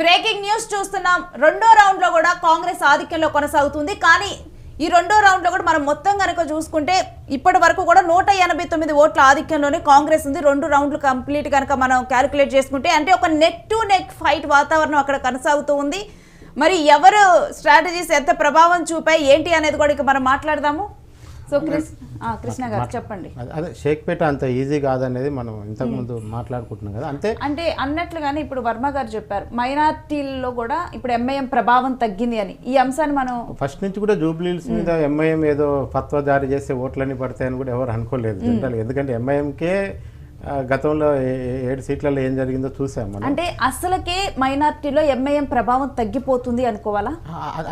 Breaking news చూస్తున్నాం. రెండో round లో కూడా కాంగ్రెస్ ఆధిక్యంలో కొనసాగుతుంది. కానీ ఈ రెండో రౌండ్ లో కూడా మనం మొత్తం కనుక చూసుకుంటే ఇప్పటి వరకు కూడా 189 ఓట్ల ఆధిక్యంలోనే కాంగ్రెస్ ఉంది. రెండు రౌండ్లు కంప్లీట్ కనుక మనం క్యాలిక్యులేట్ చేసుకుంటే అంటే ఒక నెక్ టు నెక్ ఫైట్ వాతావరణం అక్కడ కొనసాగుతూ ఉంది. మరి ఎవరు స్ట్రాటజీస్ ఎంత ప్రభావం చూపాయి ఏంటి అనేది కూడా ఇక మనం మాట్లాడదాము. సో కృష్ణ గారు చెప్పండి. అదే షేక్పేట అంత ఈజీ కాదనేది మనం ఇంతకుముందు మాట్లాడుకుంటున్నాం కదా. అంటే అన్నట్లుగానే ఇప్పుడు వర్మ గారు చెప్పారు మైనార్టీల్లో కూడా ఇప్పుడు ఎంఐఎం ప్రభావం తగ్గింది అని. ఈ అంశాన్ని మనం ఫస్ట్ నుంచి కూడా జూబ్లీహిల్స్ మీద ఎంఐఎం ఏదో ఫత్వా జారీ చేస్తే ఓట్లన్నీ పడతాయని కూడా ఎవరు అనుకోలేదు జనరల్. ఎందుకంటే ఎంఐఎంకే గతంలో 7 సీట్లలో ఏం జరిగిందో చూసాం మనం. అంటే అసలుకే మైనార్టీలో ఎంఐఎం ప్రభావం తగ్గిపోతుంది అనుకోవాలా?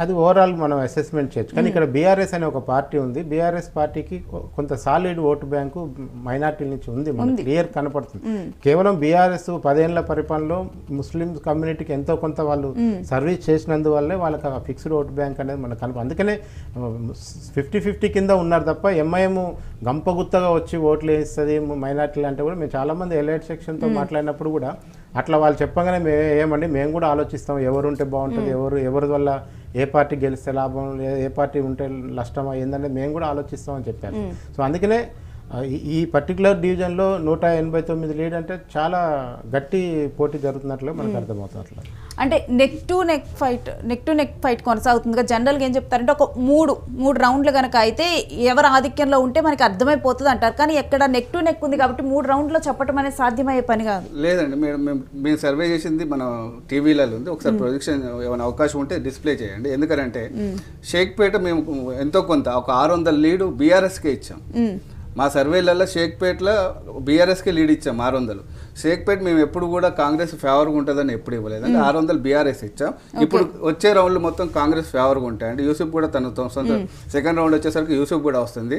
అది ఓవరాల్ మనం అసెస్మెంట్ చేయొచ్చు. కానీ ఇక్కడ బీఆర్ఎస్ అనే ఒక పార్టీ ఉంది. బీఆర్ఎస్ పార్టీకి కొంత సాలిడ్ ఓటు బ్యాంకు మైనార్టీ నుంచి ఉంది, మనకి క్లియర్ కనపడుతుంది. కేవలం బీఆర్ఎస్ 10 ఏళ్ల పరిపాలనలో ముస్లిం కమ్యూనిటీకి ఎంతో కొంత వాళ్ళు సర్వీస్ చేసినందువల్లే వాళ్ళకి ఆ ఫిక్స్డ్ ఓటు బ్యాంక్ అనేది మనకు కనపడుతుంది. అందుకనే 50-50 కింద ఉన్నారు తప్ప ఎంఐఎం గంపగుత్తగా వచ్చి ఓట్లు వేస్తుంది మైనార్టీలు అంటే కూడా మేము చాలామంది ఎలైట్ సెక్షన్తో మాట్లాడినప్పుడు కూడా అట్లా వాళ్ళు చెప్పగానే మేము కూడా ఆలోచిస్తాం ఎవరు ఉంటే బాగుంటుంది, ఎవరి వల్ల ఏ పార్టీ గెలిస్తే లాభం, ఏ పార్టీ ఉంటే నష్టమా ఏంటంటే మేము కూడా ఆలోచిస్తామని చెప్పారు. సో అందుకనే ఈ పర్టికులర్ డివిజన్లో 189 లీడ్ అంటే చాలా గట్టి పోటీ జరుగుతున్నట్లుగా మనకు అర్థమవుతుంది. అట్లా అంటే నెక్ టు నెక్ ఫైట్ కొనసాగుతుంది. జనరల్గా ఏం చెప్తారంటే ఒక మూడు రౌండ్లు కనుక అయితే ఎవరు ఆధిక్యంలో ఉంటే మనకి అర్థమైపోతుంది అంటారు. కానీ ఎక్కడ నెక్ టు నెక్ ఉంది కాబట్టి 3 రౌండ్లో చెప్పడం అనేది సాధ్యమయ్యే పని కాదు. లేదండి, మేము సర్వే చేసింది మన టీవీలలో ఉంది. ఒకసారి ప్రొజెక్షన్ ఏమైనా అవకాశం ఉంటే డిస్ప్లే చేయండి. ఎందుకంటే షేక్పేట మేము ఎంతో కొంత ఒక 600 లీడు బీఆర్ఎస్కే ఇచ్చాం. మా సర్వేలలో షేక్పేటలో బీఆర్ఎస్కే లీడ్ ఇచ్చాం 600. షేక్పేట మేము ఎప్పుడు కూడా కాంగ్రెస్ ఫేవర్గా ఉంటుందని ఎప్పుడు ఇవ్వలేదు. అంటే 600 బీఆర్ఎస్ ఇచ్చాం. ఇప్పుడు వచ్చే రౌండ్లు మొత్తం కాంగ్రెస్ ఫేవర్గా ఉంటాయండి. యూసుఫ్ కూడా తన సొంత సెకండ్ రౌండ్ వచ్చేసరికి యూసుఫ్ కూడా వస్తుంది,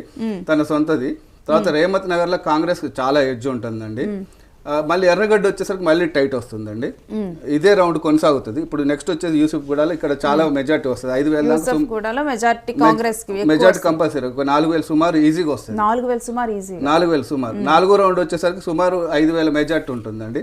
తన సొంతది. తర్వాత రేమత్ నగర్లో కాంగ్రెస్ చాలా ఎడ్జ్ ఉంటుందండి. మళ్ళీ ఎర్రగడ్డ వచ్చేసరికి మళ్ళీ టైట్ వస్తుందండి. ఇదే రౌండ్ కొనసాగుతుంది. ఇప్పుడు నెక్స్ట్ వచ్చేది యూసుఫ్ కూడా ఇక్కడ చాలా మెజార్టీ వస్తుంది. 5,000 మెజార్టీ కంపల్సరీ. 4,000 సుమారు ఈజీగా వస్తుంది. 4,000 సుమారు. 4వ రౌండ్ వచ్చేసరికి సుమారు 5,000 మెజార్టీ ఉంటుందండి.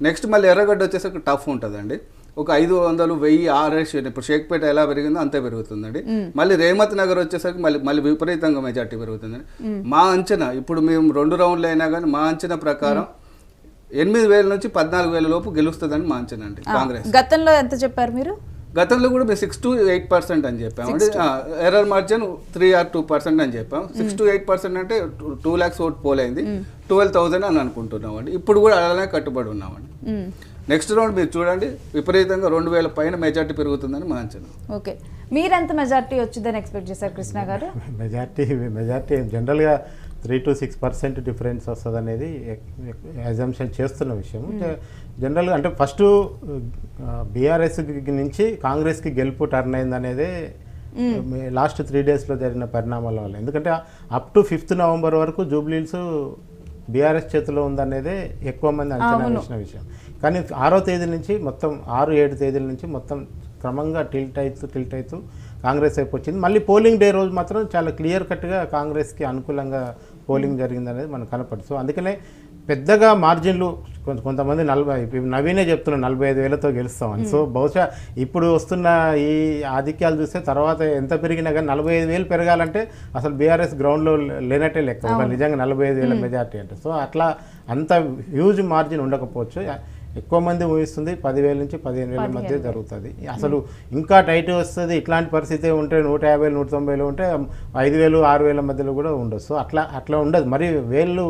నెక్స్ట్ మళ్ళీ ఎర్రగడ్డ వచ్చేసరికి టఫ్ ఉంటుందండి. ఒక 500, 1000 ఆర్ఎస్. ఇప్పుడు షేక్పేట ఎలా పెరిగిందో అంతే పెరుగుతుందండి. మళ్ళీ రేమత్ నగర్ వచ్చేసరికి మళ్ళీ విపరీతంగా మెజార్టీ పెరుగుతుందండి. మా అంచనా ఇప్పుడు మేము 2 రౌండ్లు అయినా కానీ మా అంచనా ప్రకారం 8,000 నుంచి 14,000 లోపు గెలుస్తుందని మా అంచనా అండి కాంగ్రెస్. గతంలో ఎంత చెప్పారు మీరు? గతంలో కూడా మేము 6 to 8% అని చెప్పాము. ఎర్రర్ మార్జిన్ 3 or 2% అని చెప్పాము. 6 to 8% అంటే 2 lakhs ఓట్ పోలైంది. 12,000 అని అనుకుంటున్నామండి. ఇప్పుడు కూడా అలానే కట్టుబడి ఉన్నామండి. నెక్స్ట్ రౌండ్ మీరు చూడండి విపరీతంగా 2,000 పైన మెజార్టీ పెరుగుతుందని మా అంచనా. ఓకే, మీరెంత మెజార్టీ వచ్చిందని ఎక్స్పెక్ట్ చేశారు కృష్ణ గారు? మెజార్టీ జనరల్గా 3 to 6% డిఫరెన్స్ వస్తుంది అనేది అజంప్షన్ చేస్తున్న విషయం. జనరల్గా అంటే ఫస్ట్ బీఆర్ఎస్ నుంచి కాంగ్రెస్కి గెలుపు టర్న్ అయింది అనేది లాస్ట్ 3 డేస్లో జరిగిన పరిణామాల వల్ల. ఎందుకంటే అప్ టు 5th నవంబర్ వరకు జూబ్లీహిల్స్ బీఆర్ఎస్ చేతిలో ఉందనేదే ఎక్కువ మంది అంచనా వేసిన విషయం. కానీ 6వ తేదీ నుంచి మొత్తం 6-7 తేదీల నుంచి మొత్తం క్రమంగా టిల్ట్ అవుతూ కాంగ్రెస్ వైపు వచ్చింది. మళ్ళీ పోలింగ్ డే రోజు మాత్రం చాలా క్లియర్ కట్గా కాంగ్రెస్కి అనుకూలంగా పోలింగ్ జరిగింది అనేది మనకు కనపడుతుంది. సో అందుకనే పెద్దగా మార్జిన్లు కొంతమంది నవీనే చెప్తున్నారు 45,000తో గెలుస్తామని. సో బహుశా ఇప్పుడు వస్తున్న ఈ ఆధిక్యాలు చూస్తే తర్వాత ఎంత పెరిగినా కానీ 45,000 పెరగాలంటే అసలు బీఆర్ఎస్ గ్రౌండ్లో లేనట్టే లెక్క నిజంగా 45,000 మెజార్టీ అంటే. సో అట్లా అంత హ్యూజ్ మార్జిన్ ఉండకపోవచ్చు. ఎక్కువ మంది ఊహిస్తుంది 10,000 నుంచి 15,000 మధ్య జరుగుతుంది. అసలు ఇంకా టైట్ వస్తుంది. ఇట్లాంటి పరిస్థితి ఉంటే 150, 190 ఉంటే 5,000, 6,000 మధ్యలో కూడా ఉండొచ్చు. అట్లా ఉండదు. మరి వేలు